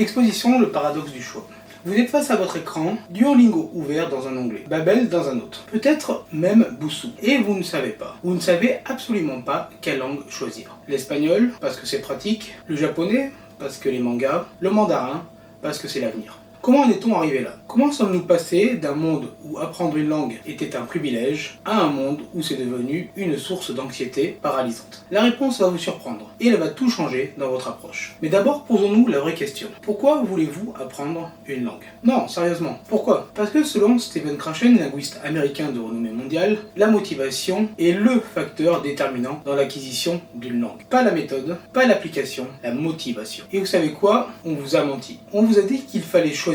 Exposition, le paradoxe du choix. Vous êtes face à votre écran, Duolingo ouvert dans un onglet, Babel dans un autre, peut-être même Busuu, et vous ne savez pas. Vous ne savez absolument pas quelle langue choisir. L'espagnol, parce que c'est pratique, le japonais, parce que les mangas, le mandarin, parce que c'est l'avenir. Comment en est-on arrivé là? Comment sommes-nous passés d'un monde où apprendre une langue était un privilège à un monde où c'est devenu une source d'anxiété paralysante? La réponse va vous surprendre et elle va tout changer dans votre approche. Mais d'abord, posons-nous la vraie question. Pourquoi voulez-vous apprendre une langue? Non, sérieusement, pourquoi? Parce que selon Stephen Krashen, linguiste américain de renommée mondiale, la motivation est le facteur déterminant dans l'acquisition d'une langue. Pas la méthode, pas l'application, la motivation. Et vous savez quoi? On vous a menti. On vous a dit qu'il fallait choisir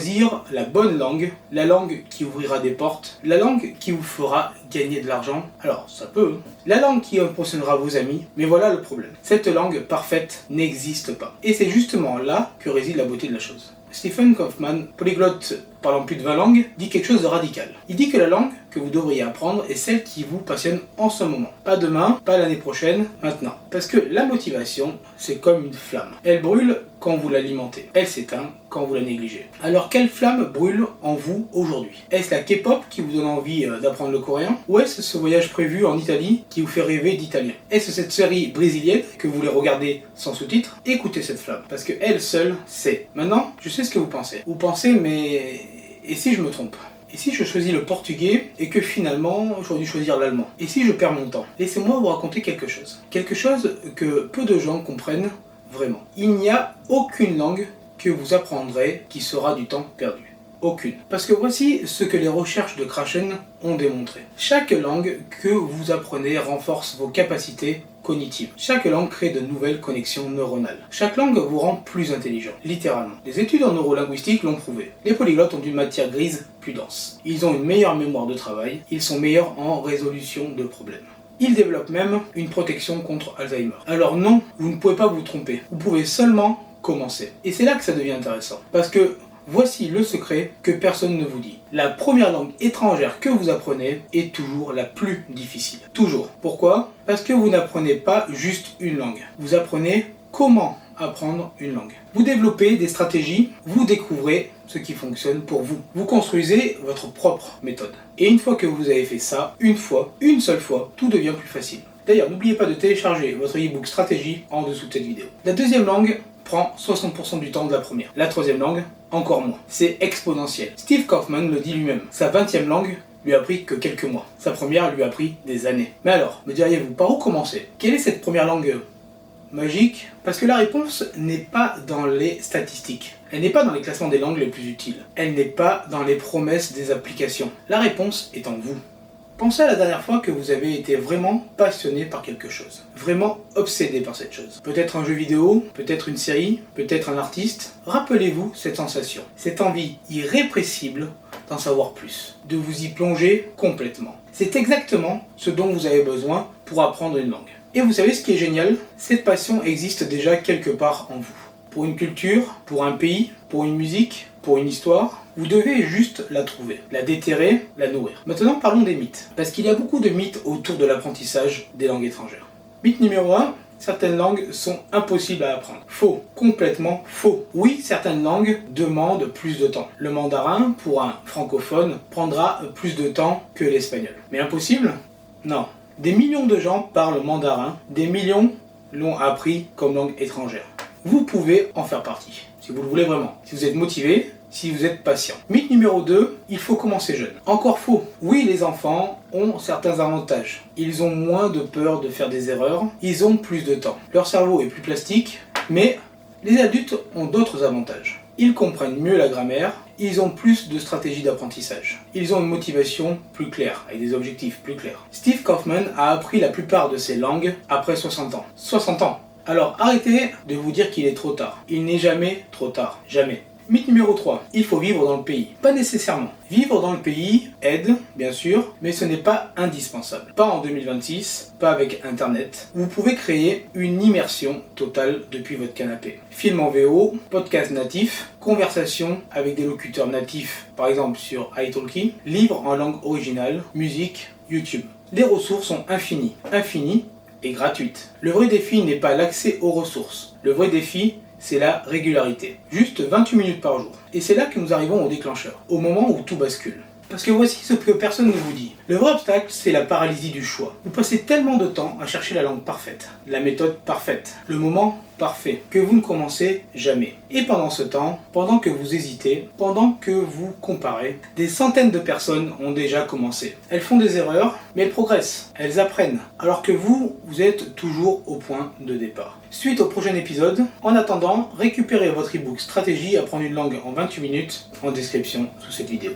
la bonne langue, la langue qui ouvrira des portes, la langue qui vous fera gagner de l'argent. Alors, ça peut, la langue qui impressionnera vos amis, mais voilà le problème. Cette langue parfaite n'existe pas. Et c'est justement là que réside la beauté de la chose. Stephen Kaufman, polyglotte parlant plus de 20 langues, dit quelque chose de radical. Il dit que la langue que vous devriez apprendre est celle qui vous passionne en ce moment. Pas demain, pas l'année prochaine, maintenant. Parce que la motivation, c'est comme une flamme. Elle brûle quand vous l'alimentez. Elle s'éteint quand vous la négligez. Alors quelle flamme brûle en vous aujourd'hui? Est-ce la K-pop qui vous donne envie d'apprendre le coréen? Ou est-ce ce voyage prévu en Italie qui vous fait rêver d'italien? Est-ce cette série brésilienne que vous voulez regarder sans sous-titres? Écoutez cette flamme, parce que elle seule sait. Maintenant, je sais ce que vous pensez. Vous pensez, mais et si je me trompe? Et si je choisis le portugais et que finalement j'aurais dû choisir l'allemand? Et si je perds mon temps? Laissez-moi vous raconter quelque chose. Quelque chose que peu de gens comprennent vraiment. Il n'y a aucune langue que vous apprendrez qui sera du temps perdu. Aucune. Parce que voici ce que les recherches de Krashen ont démontré. Chaque langue que vous apprenez renforce vos capacités cognitives. Chaque langue crée de nouvelles connexions neuronales. Chaque langue vous rend plus intelligent, littéralement. Les études en neurolinguistique l'ont prouvé. Les polyglottes ont une matière grise plus dense. Ils ont une meilleure mémoire de travail. Ils sont meilleurs en résolution de problèmes. Ils développent même une protection contre Alzheimer. Alors non, vous ne pouvez pas vous tromper. Vous pouvez seulement commencer. Et c'est là que ça devient intéressant. Parce que voici le secret que personne ne vous dit. La première langue étrangère que vous apprenez est toujours la plus difficile. Toujours. Pourquoi? Parce que vous n'apprenez pas juste une langue. Vous apprenez comment apprendre une langue. Vous développez des stratégies, vous découvrez ce qui fonctionne pour vous. Vous construisez votre propre méthode. Et une fois que vous avez fait ça, une seule fois, tout devient plus facile. D'ailleurs, n'oubliez pas de télécharger votre e-book stratégie en dessous de cette vidéo. La deuxième langue prend 60% du temps de la première. La troisième langue, encore moins. C'est exponentiel. Steve Kaufman le dit lui-même. Sa 20e langue lui a pris que quelques mois. Sa première lui a pris des années. Mais alors, me diriez-vous, par où commencer? Quelle est cette première langue magique? Parce que la réponse n'est pas dans les statistiques. Elle n'est pas dans les classements des langues les plus utiles. Elle n'est pas dans les promesses des applications. La réponse est en vous. Pensez à la dernière fois que vous avez été vraiment passionné par quelque chose, vraiment obsédé par cette chose. Peut-être un jeu vidéo, peut-être une série, peut-être un artiste. Rappelez-vous cette sensation, cette envie irrépressible d'en savoir plus, de vous y plonger complètement. C'est exactement ce dont vous avez besoin pour apprendre une langue. Et vous savez ce qui est génial? Cette passion existe déjà quelque part en vous. Pour une culture, pour un pays, pour une musique, pour une histoire, vous devez juste la trouver, la déterrer, la nourrir. Maintenant parlons des mythes, parce qu'il y a beaucoup de mythes autour de l'apprentissage des langues étrangères. Mythe numéro 1, certaines langues sont impossibles à apprendre. Faux, complètement faux. Oui, certaines langues demandent plus de temps. Le mandarin, pour un francophone, prendra plus de temps que l'espagnol. Mais impossible? Non. Des millions de gens parlent mandarin, des millions l'ont appris comme langue étrangère. Vous pouvez en faire partie, si vous le voulez vraiment. Si vous êtes motivé, si vous êtes patient. Mythe numéro 2, il faut commencer jeune. Encore faux. Oui, les enfants ont certains avantages. Ils ont moins de peur de faire des erreurs, ils ont plus de temps. Leur cerveau est plus plastique, mais les adultes ont d'autres avantages. Ils comprennent mieux la grammaire, ils ont plus de stratégies d'apprentissage. Ils ont une motivation plus claire, avec des objectifs plus clairs. Steve Kaufman a appris la plupart de ces langues après 60 ans. 60 ans! Alors arrêtez de vous dire qu'il est trop tard. Il n'est jamais trop tard. Jamais. Mythe numéro 3. Il faut vivre dans le pays. Pas nécessairement. Vivre dans le pays aide, bien sûr, mais ce n'est pas indispensable. Pas en 2026, pas avec Internet. Vous pouvez créer une immersion totale depuis votre canapé. Film en VO, podcast natif, conversation avec des locuteurs natifs, par exemple sur italki, livres en langue originale, musique, YouTube. Les ressources sont infinies. Infinies et gratuite. Le vrai défi n'est pas l'accès aux ressources. Le vrai défi c'est la régularité. Juste 28 minutes par jour. Et c'est là que nous arrivons au déclencheur, au moment où tout bascule. Parce que voici ce que personne ne vous dit. Le vrai obstacle, c'est la paralysie du choix. Vous passez tellement de temps à chercher la langue parfaite, la méthode parfaite, le moment parfait, que vous ne commencez jamais. Et pendant ce temps, pendant que vous hésitez, pendant que vous comparez, des centaines de personnes ont déjà commencé. Elles font des erreurs, mais elles progressent, elles apprennent, alors que vous êtes toujours au point de départ. Suite au prochain épisode, en attendant, récupérez votre ebook Stratégie apprendre une langue en 28 minutes en description sous cette vidéo.